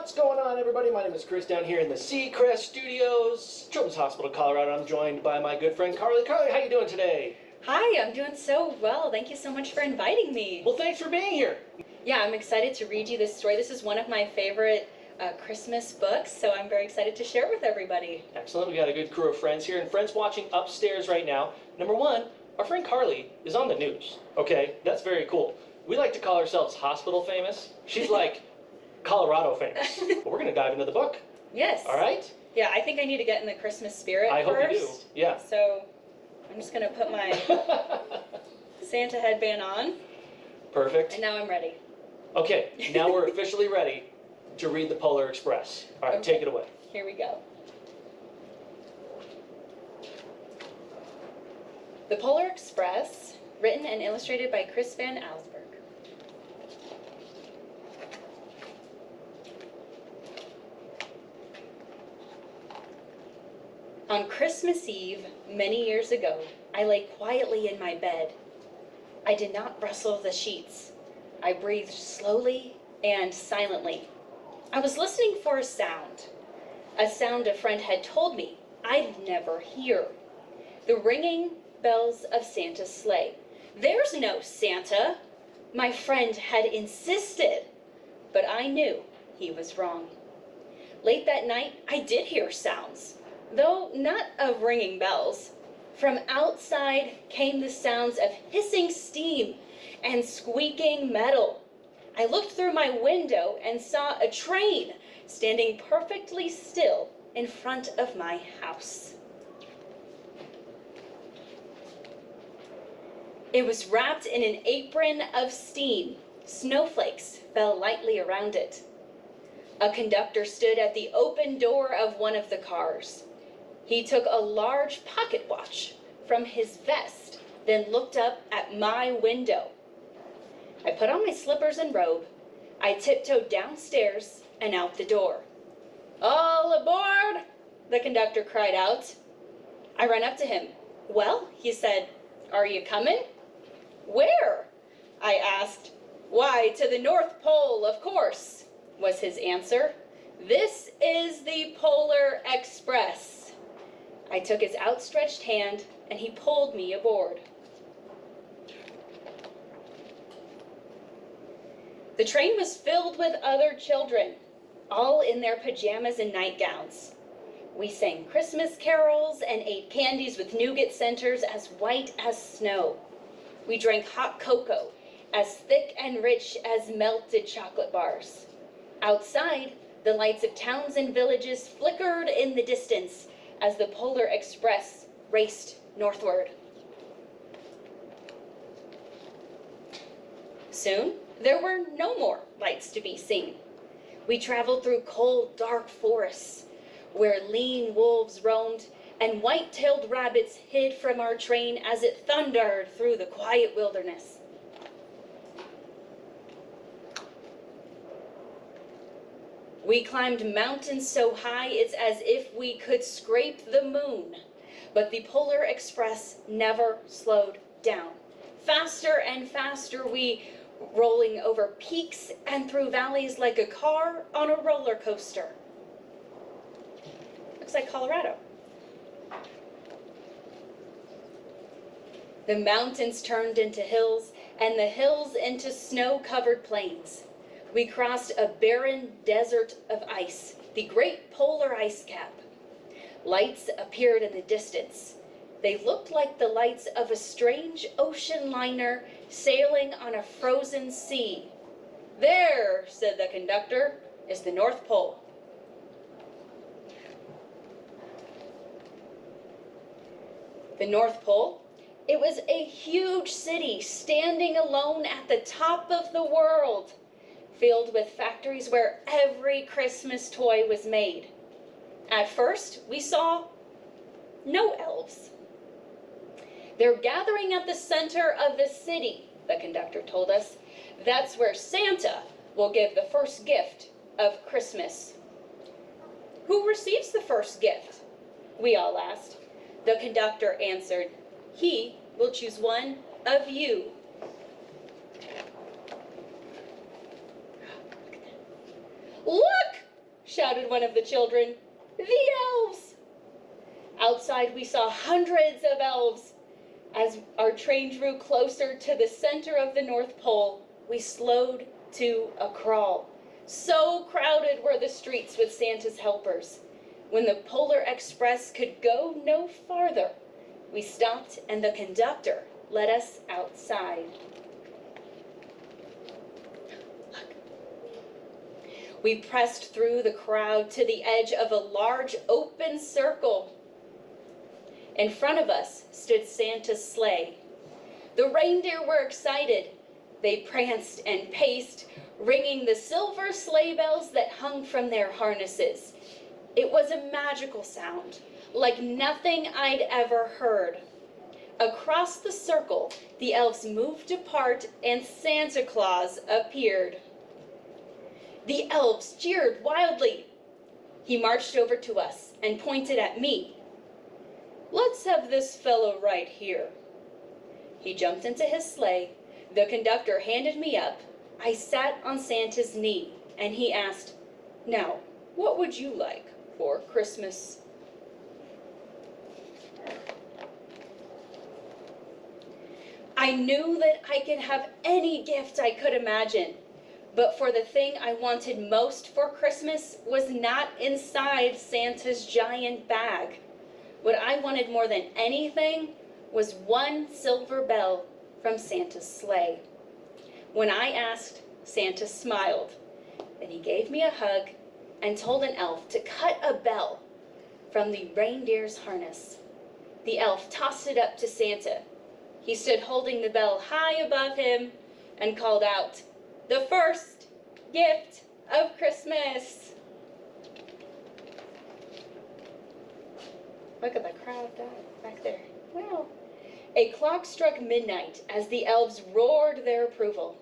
What's going on, everybody? My name is Chris down here in the Seacrest Studios, Children's Hospital, Colorado. I'm joined by my good friend Carly. Carly, how you doing today? Hi, I'm doing so well. Thank you so much for inviting me. Well, thanks for being here. Yeah, I'm excited to read you this story. This is one of my favorite Christmas books, so I'm very excited to share it with everybody. Excellent. We got a good crew of friends here, and friends watching upstairs right now. Number one, our friend Carly is on the news. Okay, that's very cool. We like to call ourselves hospital famous. She's like Colorado famous. But we're going to dive into the book. Yes. All right? Yeah, I think I need to get in the Christmas spirit I hope you do. Yeah. So I'm just going to put my Santa headband on. Perfect. And now I'm ready. Okay, now we're officially ready to read the Polar Express. All right, Okay. take it away. Here we go. The Polar Express, written and illustrated by Chris Van Allsburg. On Christmas Eve, many years ago, I lay quietly in my bed. I did not rustle the sheets. I breathed slowly and silently. I was listening for a sound a friend had told me I'd never hear. The ringing bells of Santa's sleigh. There's no Santa, my friend had insisted, but I knew he was wrong. Late that night, I did hear sounds, though not of ringing bells. From outside came the sounds of hissing steam and squeaking metal. I looked through my window and saw a train standing perfectly still in front of my house. It was wrapped in an apron of steam. Snowflakes fell lightly around it. A conductor stood at the open door of one of the cars. He took a large pocket watch from his vest, then looked up at my window. I put on my slippers and robe. I tiptoed downstairs and out the door. "All aboard!" the conductor cried out. I ran up to him. "Well," he said, "are you coming?" "Where?" I asked. "Why, to the North Pole, of course," was his answer. "This is the Polar Express." I took his outstretched hand and he pulled me aboard. The train was filled with other children, all in their pajamas and nightgowns. We sang Christmas carols and ate candies with nougat centers as white as snow. We drank hot cocoa, as thick and rich as melted chocolate bars. Outside, the lights of towns and villages flickered in the distance as the Polar Express raced northward. Soon, there were no more lights to be seen. We traveled through cold, dark forests, where lean wolves roamed and white-tailed rabbits hid from our train as it thundered through the quiet wilderness. We climbed mountains so high it's as if we could scrape the moon. But the Polar Express never slowed down. Faster and faster we rolling over peaks and through valleys like a car on a roller coaster. Looks like Colorado. The mountains turned into hills and the hills into snow-covered plains. We crossed a barren desert of ice, the great polar ice cap. Lights appeared in the distance. They looked like the lights of a strange ocean liner sailing on a frozen sea. "There," said the conductor, "is the North Pole." The North Pole? It was a huge city standing alone at the top of the world, filled with factories where every Christmas toy was made. At first, we saw no elves. "They're gathering at the center of the city," the conductor told us. "That's where Santa will give the first gift of Christmas." "Who receives the first gift?" we all asked. The conductor answered, "He will choose one of you." "Look!" shouted one of the children. The elves! Outside we saw hundreds of elves. As our train drew closer to the center of the North Pole, we slowed to a crawl. So crowded were the streets with Santa's helpers. When the Polar Express could go no farther, we stopped and the conductor let us outside. Look. We pressed through the crowd to the edge of a large open circle. In front of us stood Santa's sleigh. The reindeer were excited. They pranced and paced, ringing the silver sleigh bells that hung from their harnesses. It was a magical sound, like nothing I'd ever heard. Across the circle, the elves moved apart and Santa Claus appeared. The elves cheered wildly. He marched over to us and pointed at me. Let's have this fellow right here. He jumped into his sleigh. The conductor handed me up. I sat on Santa's knee, and he asked, "Now, what would you like for Christmas?" I knew that I could have any gift I could imagine, but for the thing I wanted most for Christmas was not inside Santa's giant bag. What I wanted more than anything was one silver bell from Santa's sleigh. When I asked, Santa smiled. Then he gave me a hug and told an elf to cut a bell from the reindeer's harness. The elf tossed it up to Santa. He stood holding the bell high above him and called out, "The first gift of Christmas." Look at the crowd back there. Wow. A clock struck midnight as the elves roared their approval.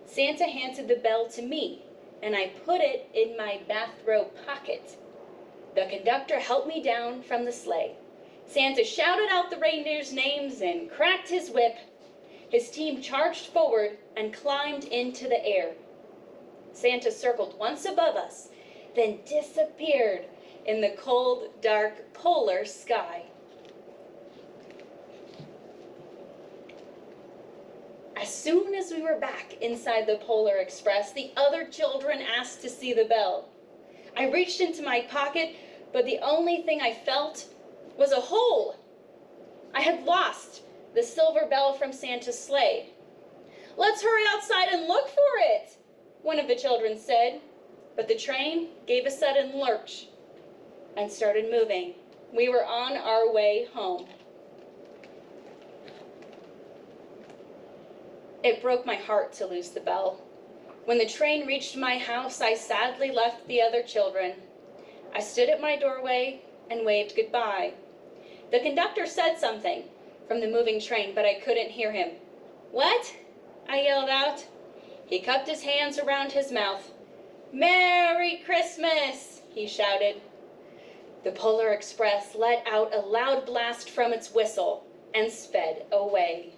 Santa handed the bell to me, and I put it in my bathrobe pocket. The conductor helped me down from the sleigh. Santa shouted out the reindeers' names and cracked his whip. His team charged forward and climbed into the air. Santa circled once above us, then disappeared in the cold, dark polar sky. As soon as we were back inside the Polar Express, the other children asked to see the bell. I reached into my pocket, but the only thing I felt was a hole. I had lost the silver bell from Santa's sleigh. "Let's hurry outside and look for it," one of the children said. But the train gave a sudden lurch and started moving. We were on our way home. It broke my heart to lose the bell. When the train reached my house, I sadly left the other children. I stood at my doorway and waved goodbye. The conductor said something from the moving train, but I couldn't hear him. "What?" I yelled out. He cupped his hands around his mouth. "Merry Christmas!" he shouted. The Polar Express let out a loud blast from its whistle and sped away.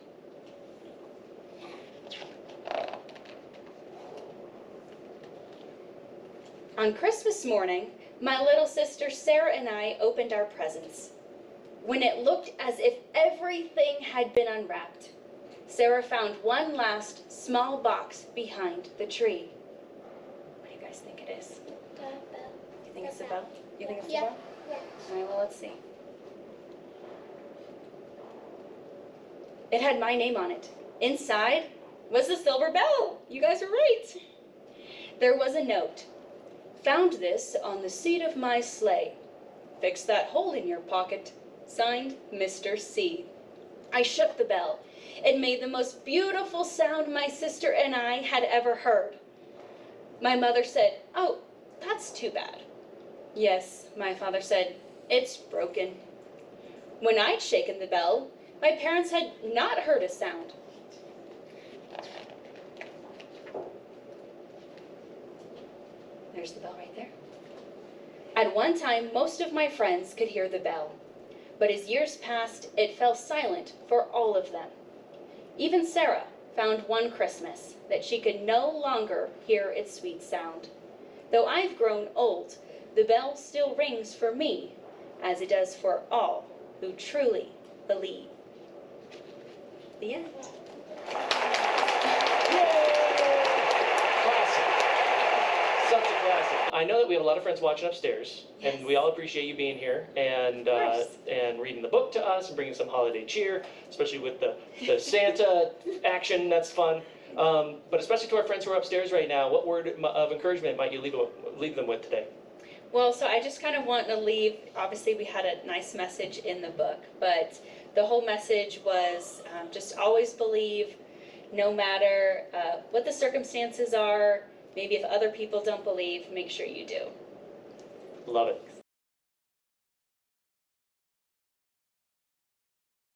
On Christmas morning, my little sister Sarah and I opened our presents. When it looked as if everything had been unwrapped, Sarah found one last small box behind the tree. What do you guys think it is? You think it's a bell? You think it's a bell? Yeah. All right, well, let's see. It had my name on it. Inside was a silver bell. You guys are right. There was a note. "Found this on the seat of my sleigh. Fix that hole in your pocket. Signed, Mr. C." I shook the bell. It made the most beautiful sound my sister and I had ever heard. My mother said, "Oh, that's too bad." "Yes," my father said, "it's broken." When I'd shaken the bell, my parents had not heard a sound. There's the bell right there. At one time, most of my friends could hear the bell, but as years passed, it fell silent for all of them. Even Sarah found one Christmas that she could no longer hear its sweet sound. Though I've grown old, the bell still rings for me, as it does for all who truly believe. The end. Classic. Such a classic. I know that we have a lot of friends watching upstairs, Yes. and we all appreciate you being here and reading the book to us and bringing some holiday cheer, especially with the Santa action. That's fun. But especially to our friends who are upstairs right now, what word of encouragement might you leave them with today? Well, so I just kind of want to leave, obviously we had a nice message in the book, but the whole message was just always believe, no matter what the circumstances are. Maybe if other people don't believe, make sure you do. Love it.